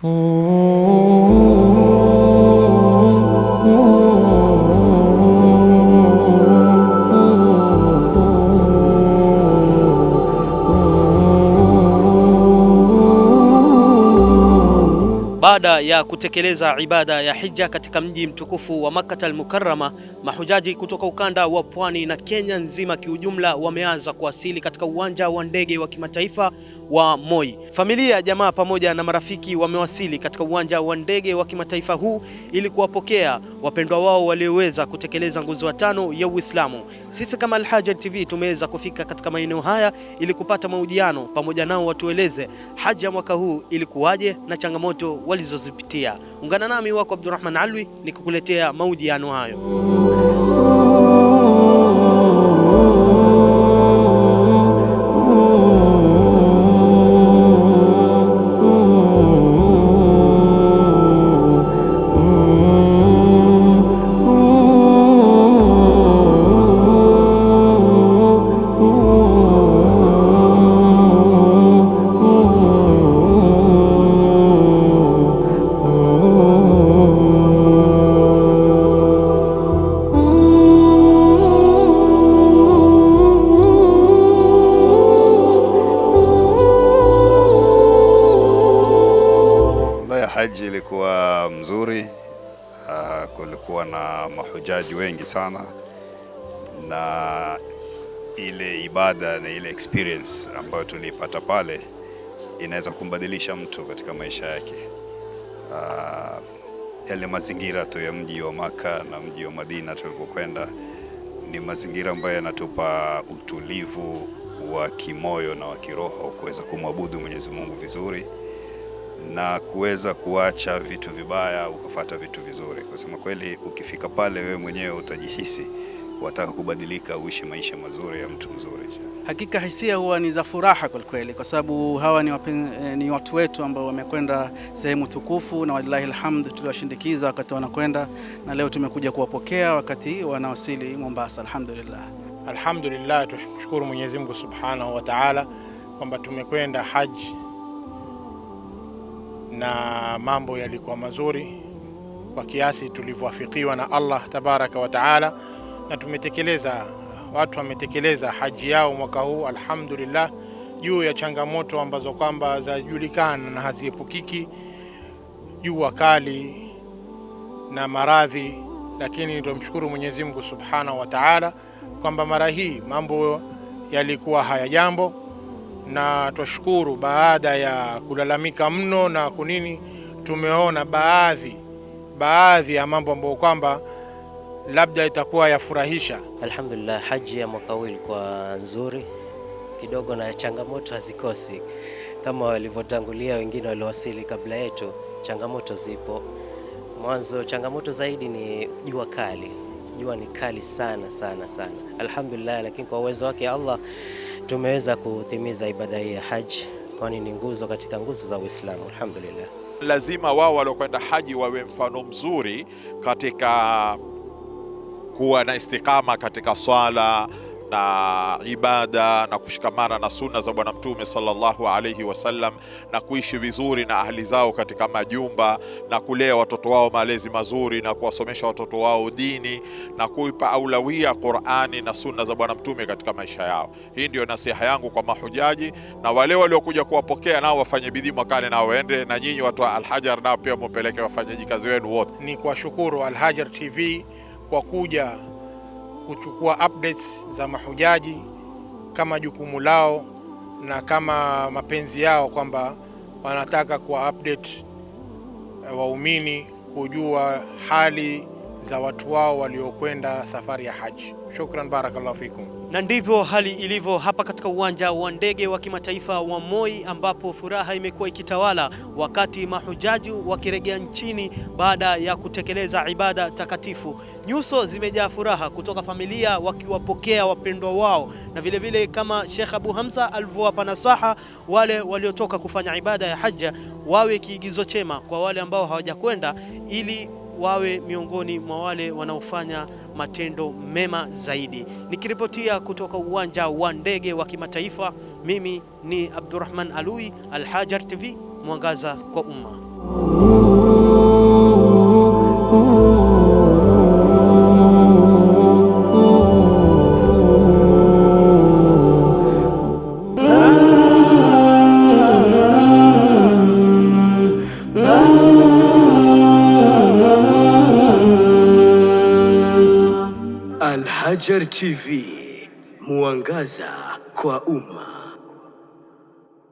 Baada ya kutekeleza ibada ya hija katika mji mtukufu wa Makkah al-Mukarrama, mahujaji kutoka ukanda wa Pwani na Kenya nzima kiujumla wameanza kuwasili katika uwanja wa ndege wa kimataifa wa Moi. Familia, jamaa pamoja na marafiki wamewasili katika uwanja wa ndege wa kimataifa huu ili kuwapokea wapendwa wao walioweza kutekeleza nguzo tano ya Uislamu. Sisi kama Al-Hajar TV tumeweza kufika katika maeneo haya ili kupata mahojiano pamoja nao, watueleze haja mwaka huu ilikuwaje na changamoto walizozipitia. Ungana nami wako Abdurrahman Alwi nikukuletea mahojiano hayo. Haji ilikuwa mzuri, kulikuwa na mahujaji wengi sana, na ile ibada na ile experience ambayo tulipata pale inaweza kumbadilisha mtu katika maisha yake. Yale mazingira tu ya mji wa Makkah na mji wa Madina tulipokwenda ni mazingira ambayo yanatupa utulivu wa kimoyo na wa kiroho, kuweza kumwabudu Mwenyezi Mungu vizuri na kuweza kuacha vitu vibaya ukafuata vitu vizuri. Kwa sababu kweli ukifika pale wewe mwenyewe utajihisi wataka kubadilika, uishi maisha mazuri ya mtu mzuri. Hakika hisia huwa ni za furaha kwa kweli, kwa sababu hawa ni watu wetu ambao wamekwenda sehemu tukufu, na wallahi alhamd tuliwashindikiza wakati wanakwenda, na leo tumekuja kuwapokea wakati wanawasili Mombasa. Alhamdulillah, tushukuru Mwenyezi Mungu Subhanahu wa Ta'ala kwamba tumekwenda haji na mambo yalikuwa mazuri kwa kiasi tulivyowafikiwa na Allah Tabaraka wa Taala, na watu wametekeleza haji yao mwaka huu alhamdulillah, juu ya changamoto ambazo kwamba zajulikana na haziepukiki, jua kali na maradhi, lakini tumshukuru Mwenyezi Mungu Subhanahu wa Taala kwamba mara hii mambo yalikuwa haya jambo, na tushukuru baada ya kulalamika mno na kunini, tumeona baadhi ya mambo ambayo kwamba labda itakuwa yafurahisha. Alhamdulillah, haji ya mwaka huu ilikuwa nzuri kidogo, na changamoto hazikosi kama walivyotangulia wengine waliowasili kabla yetu. Changamoto zipo. Mwanzo changamoto zaidi ni jua kali. Jua ni kali sana. Alhamdulillah, lakini kwa uwezo wake Allah tumeweza kutimiza ibada hii ya haji, kwani ni nguzo katika nguzo za Uislamu. Alhamdulillah. Lazima wao waliokwenda haji wawe mfano mzuri katika kuwa na istiqama katika swala na ibada na kushikamana na sunna za Bwana Mtume sallallahu alayhi wasallam, na kuishi vizuri na ahli zao katika majumba, na kulea watoto wao malezi mazuri, na kuwasomesha watoto wao dini, na kuipa aulawia Qur'ani na sunna za Bwana Mtume katika maisha yao. Hii ndio nasiha yangu kwa mahujaji, na wale waliokuja kuwapokea nao wafanye bidii mwakani na waende, na nyinyi watu wa Al-Hajar nao pia mpeleke wafanyaji kazi wenu wote. Ni kuwashukuru Al-Hajar TV kwa kuja kuchukua updates za mahujaji kama jukumu lao na kama mapenzi yao, kwamba wanataka kuwa update waumini kujua hali za watu wao waliokwenda safari ya haji. Shukran, barakallahu fikum. Na ndivyo hali ilivyo hapa katika uwanja wa ndege wa kimataifa wa Moi, ambapo furaha imekuwa ikitawala wakati mahujaji wakirejea nchini baada ya kutekeleza ibada takatifu. Nyuso zimejaa furaha kutoka familia wakiwapokea wapendwa wao, na vile vile kama Sheikh Abu Hamza alivyowapa nasaha wale waliotoka kufanya ibada ya haja wawe kiigizo chema kwa wale ambao hawajakwenda, ili wawe miongoni mwa wale wanaofanya matendo mema zaidi. Nikiripotia kutoka uwanja wa ndege wa kimataifa, mimi ni Abdurrahman Alwi, Al-Hajar TV, mwangaza kwa umma. Al Hajar TV, mwangaza kwa umma.